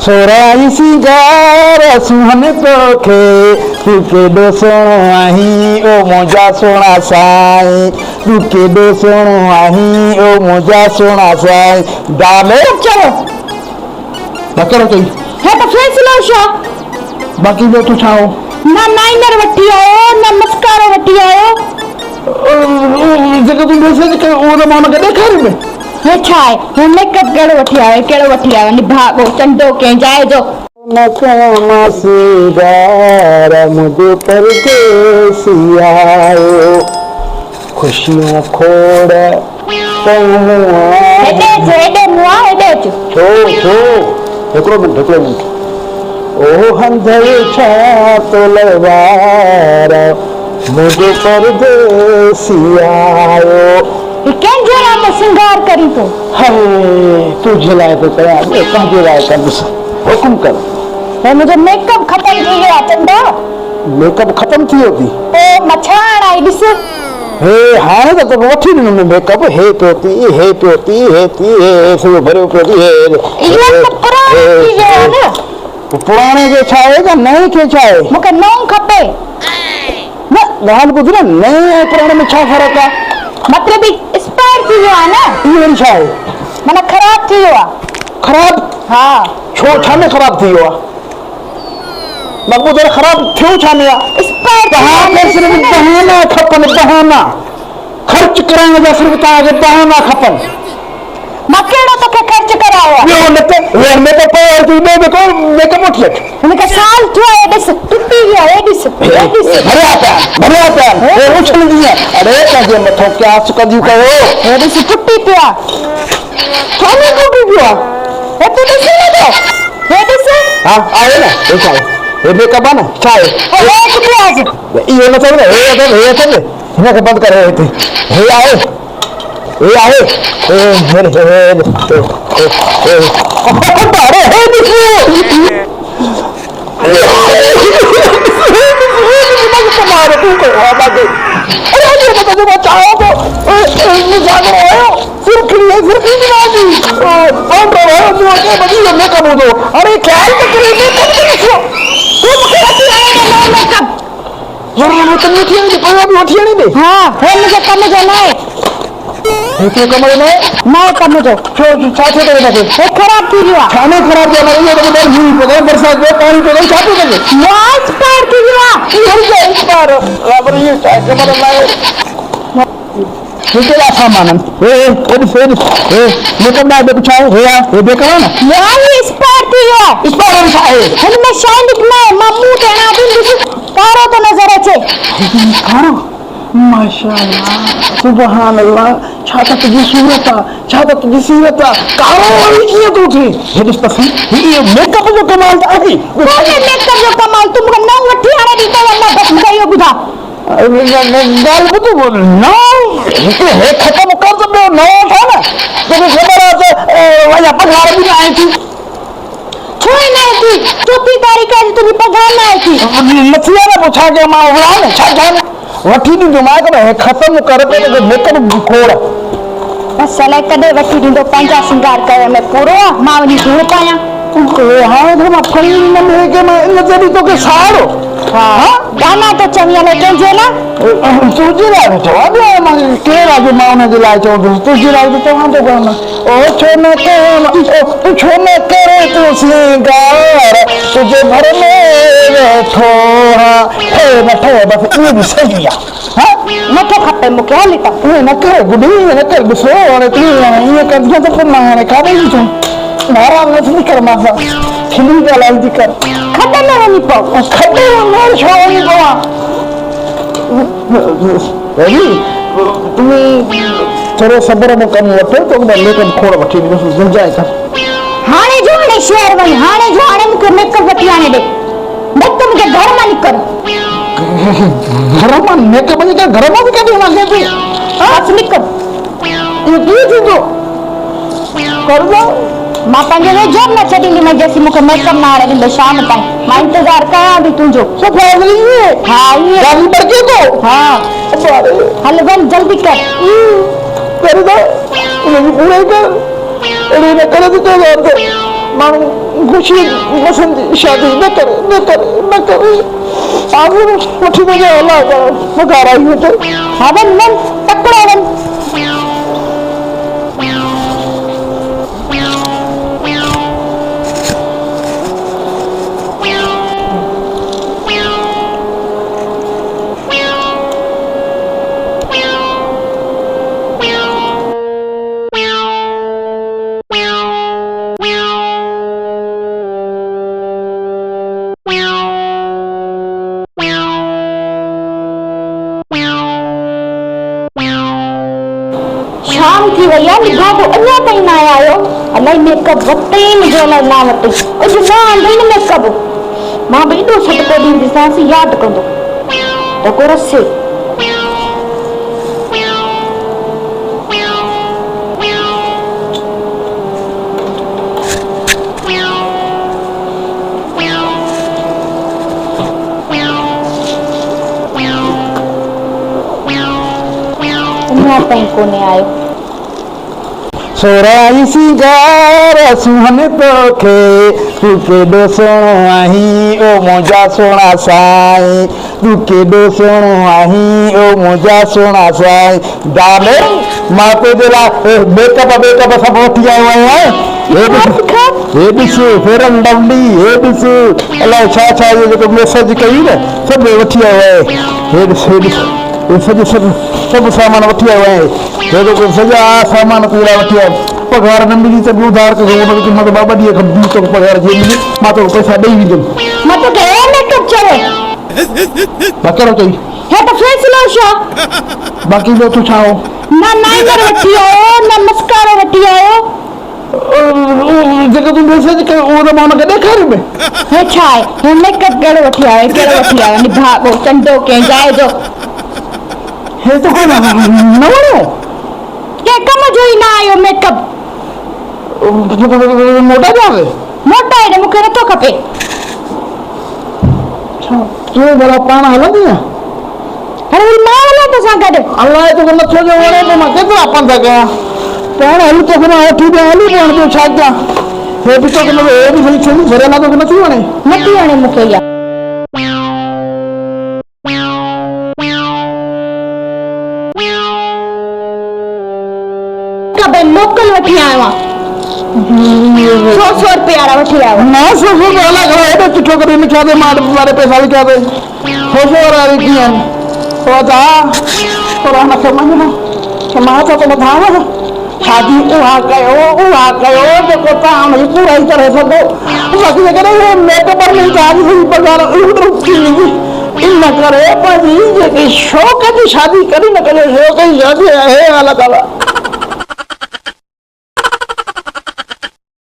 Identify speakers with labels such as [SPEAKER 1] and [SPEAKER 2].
[SPEAKER 1] सोराई सिंगार सुहन तोखे तू केॾो सुहिणो आहीं ओ मुंहिंजा सुहिणा साईं तू केॾो सुहिणो आहीं ओ मुंहिंजा सुहिणा साईं डाले चलो बकरो चई
[SPEAKER 2] है तो फैसलो छा
[SPEAKER 1] बाक़ी ॿियो तूं छा हो
[SPEAKER 2] ना नाइनर वठी आयो ना मस्कारो वठी आयो
[SPEAKER 1] जेको तूं मैसेज कयो उहो त मां हुनखे ॾेखारी में
[SPEAKER 2] हे छा आहे हे मेकअप कहिड़ो वठी आयो निभागो चंडो कंहिं जाइ जो
[SPEAKER 1] नसीबार मुझे परदेसी आयो खुशियों खोड़
[SPEAKER 2] हेॾे मुआ हेॾे अच
[SPEAKER 1] छो हिकिड़ो मिंट ओ हंधि छा तो लवार मुझे परदेसी आयो
[SPEAKER 2] कंहिंजे लाइ तो सिंगार करी तो
[SPEAKER 1] हाय तुझे लाइ तो कयां कंहिंजे लाइ कंदुसि हुकुम कर
[SPEAKER 2] हे मुंहिंजो मेकअप ख़तम थी वियो आहे चंडो
[SPEAKER 1] मेकअप ख़तम थी वियो थी
[SPEAKER 2] ओ मछाण आई ॾिस
[SPEAKER 1] हे हाणे त तोखे वठी ॾिनो मेकअप हे पियो थी हे सॼो भरियो पियो थी
[SPEAKER 2] इहो त पुराणो थी वियो आहे न
[SPEAKER 1] पुराणे खे छा आहे या नए खे छा आहे
[SPEAKER 2] मूंखे नओं खपे
[SPEAKER 1] न ॻाल्हि ॿुध न नए ऐं पुराणे में छा फ़र्क़ु आहे
[SPEAKER 2] मतलब एक्सपायर थी वियो आहे न
[SPEAKER 1] इहो वरी छा आहे
[SPEAKER 2] माना ख़राब थी वियो आहे
[SPEAKER 1] ख़राब
[SPEAKER 2] हा
[SPEAKER 1] छो छा में ख़राब थी वियो आहे मक़बूल ख़राब थियो छा में आहे
[SPEAKER 2] एक्सपायर
[SPEAKER 1] तव्हांखे सिर्फ़ु बहाना खपनि बहाना ख़र्च करण जा सिर्फ़ु तव्हांखे बहाना खपनि
[SPEAKER 2] मां कहिड़ो तोखे ख़र्च करायो आहे
[SPEAKER 1] ॿियो न त मेकअप तूं ॿियो मेकअप वठी अच
[SPEAKER 2] हिनखे साल थियो आहे ॾिस टुटी वियो आहे ॾिस
[SPEAKER 1] भरिया पिया हे उछलंदी आहे अरे पंहिंजे मथां क्यास कंदियूं कयो
[SPEAKER 2] हे ॾिस टुटी पियो आहे
[SPEAKER 1] छा में टुटी पियो आहे
[SPEAKER 2] हे तूं ॾिसी नथो हे ॾिस
[SPEAKER 1] हा आहे न हे छा आहे हे मेकअप आहे न छा आहे
[SPEAKER 2] हे टुटी आहे
[SPEAKER 1] इहो न अथव हे अथव हिनखे बंदि करे हिते हे आहे अरे हे ॾिसो
[SPEAKER 2] ख़राब थी वियो आहे
[SPEAKER 1] छाने ख़राब थियो आहे बरसात में पानी पियो छा पियो करे
[SPEAKER 2] एक्सपायर थी वियो
[SPEAKER 1] आहे सामान
[SPEAKER 2] हिनमें शाइनिंग न मां मुंहुं ते हणां थी कारो थो नज़र अचे
[SPEAKER 1] माशाअल्लाह सुभान अल्लाह छा त तुंहिंजी सूरत आहे छा त तुंहिंजी सीरत आहे कारो वरी कीअं थो थिए हे ॾिस त सही इहो मेकअप जो कमाल त आहे
[SPEAKER 2] मेकअप जो कमाल तूं मूंखे नओं वठी हाणे ॾींदो वञा बसि मूंखे इहो ॿुधा
[SPEAKER 1] ॻाल्हि ॿुधो नओं हिकिड़ो हे ख़तमु कर त ॿियो नओं ठह न तोखे ख़बर आहे त वञा पघार बि न आहे थी
[SPEAKER 2] छो ई न आहे थी 4 तारीख़ जी तुंहिंजी पघार न आहे थी
[SPEAKER 1] नथी आहे न पोइ छा कयां मां उहा न छा कयां वठी ॾींदो मां त हे ख़तमु कर पे मेकअप खोड़
[SPEAKER 2] बसि अलाए कॾहिं वठी ॾींदो पंहिंजा सिंगार करण में पूरो आहे मां वञी धूड़ पायां
[SPEAKER 1] हाणे त मां खणी ईंदमि के मां इन ते बि तोखे साड़ो
[SPEAKER 2] हा गाना तो चवी हले कंहिंजे लाइ
[SPEAKER 1] तुंहिंजे लाइ बि चवां पियो मां केरु आहे जो मां हुनजे लाइ चवंदुसि तुंहिंजे लाइ बि चवां थो कोन ओ छो न तूं छो न करे तूं सिंगार तुंहिंजे घर में वेठो ठहे न ठहे बसि इहो बि सही आहे हा
[SPEAKER 2] नथो खपे मूंखे हली त
[SPEAKER 1] ईअं न कर गुडी ईअं न कर ॾिसो हाणे तूं ईअं कंदी त पोइ मां हाणे काॾे ॾिसूं नाराज़ न थी कर मां सां खिली ॻाल्हाई थी कर
[SPEAKER 2] खॾे में वञी पओ
[SPEAKER 1] खॾे में छो वञी पवां तूं थोरो सब्र में कमु वठो तोखे मेकअप खोड़ वठी ॾींदुसि गुंजाइश कर
[SPEAKER 2] हाणे जो हाणे शहर वञ हाणे जो हाणे मूंखे मेकअप वठी आणे ॾे न त मूंखे घर मां निकर
[SPEAKER 1] घर मां मेकअप जे करे घर मां बि कढी वञे थी
[SPEAKER 2] बसि निकर
[SPEAKER 1] इहो कीअं थींदो कर
[SPEAKER 2] मां पंहिंजो वेझो न छॾींदी मैं जेसीं मूंखे मेकअप न आणे ॾींदो शाम ताईं मां इंतज़ार कयां थी तुंहिंजो हा ईअं हा हल वञ जल्दी कर
[SPEAKER 1] कर दो पूरे कर अरे न करे तो माण्हू ख़ुशी पसंद शादी न करे न करे न करे आप वठी वञे अलाह करो पघार आई हुते
[SPEAKER 2] हा वञ वञ तकिड़ो वञ शाम थी वई आहे निभागो अञा ताईं न आया आहियो अलाए मेकअप वरितई मुंहिंजे लाइ न वरितई अॼु न आंदई न मेकअप मां बि एॾो सदको ॾींदीसांसि यादि कंदो त को रसे अञा ताईं कोन्हे आयो
[SPEAKER 1] सोराई सिंगार सुहन तोखे तू केॾो सुहिणो आहीं ओ मुंहिंजा सुहिणा साईं तू केॾो सुहिणो आहीं ओ मुंहिंजा सुहिणा साईं डार्लिंग मां तुंहिंजे लाइ मेकअप सभु वठी आयो आहियां हे ॾिस फेरन लवली हे ॾिस अलाए छा छा इहो जेको मैसेज कई न सभु वठी आयो आहे हे ॾिस हे ॾिस हे सभु सामान वठी आयो आहे हे जेको सॼा सामान पूरा वठी आयो पघार न मिली त ॿियो धार कयो हुनखे मां त ॿ ॾींहं खां ॿी तोखे पघार जीअं मिली मां तोखे पैसा ॾेई वेंदुमि
[SPEAKER 2] मां तोखे मेकअप चयो
[SPEAKER 1] मां कहिड़ो चई
[SPEAKER 2] हे त फैसलो छा
[SPEAKER 1] बाक़ी ॿियो तूं छा हो
[SPEAKER 2] न नाइनर वठी आयो न मस्कारो वठी आयो
[SPEAKER 1] जेको तूं मैसेज कयो उहो त मां हुनखे ॾेखारियुमि
[SPEAKER 2] हे छा आहे हे मेकअप कहिड़ो वठी आयो निभागो चंडो कंहिं जाइ जो
[SPEAKER 1] हे त कोन न वणियो
[SPEAKER 2] कंहिं कम जो ई न आयो मेकअप
[SPEAKER 1] मोटा ॾियां
[SPEAKER 2] मोटा हेॾे मूंखे नथो खपे
[SPEAKER 1] तूं भला पाण हलंदी न
[SPEAKER 2] हाणे वरी मां हलां तोसां गॾु
[SPEAKER 1] अलाए तोखे नथो जो वणे पोइ मां केतिरा पंध कयां पाण हली तोखे मां वठी ॾियां हली पाण ॿियो छा कयां हे बि तोखे हे बि सही छॾी भरियल तोखे नथी वणे
[SPEAKER 2] नथी वणे मूंखे इहा मोकल वठी आयो आहियां 100 रुपया वठी आयो
[SPEAKER 1] न 100 वाला घर हेॾो सुठो करे लिखिया अथई मां वारे पैसा लिखिया अथई 100 वारा कीअं आहिनि पोइ जा पर हुनखे मञो कि मां त ॿुधायांव शादी उहा कयो जेको तव्हां हुनजी पूरा ई करे सघो बाक़ी जेकॾहिं मेकअप में तव्हांजी सॼी पघार इन करे पंहिंजी जेकी शौक़ जी शादी कॾहिं न कजे शौक़ जी शादी आहे हालत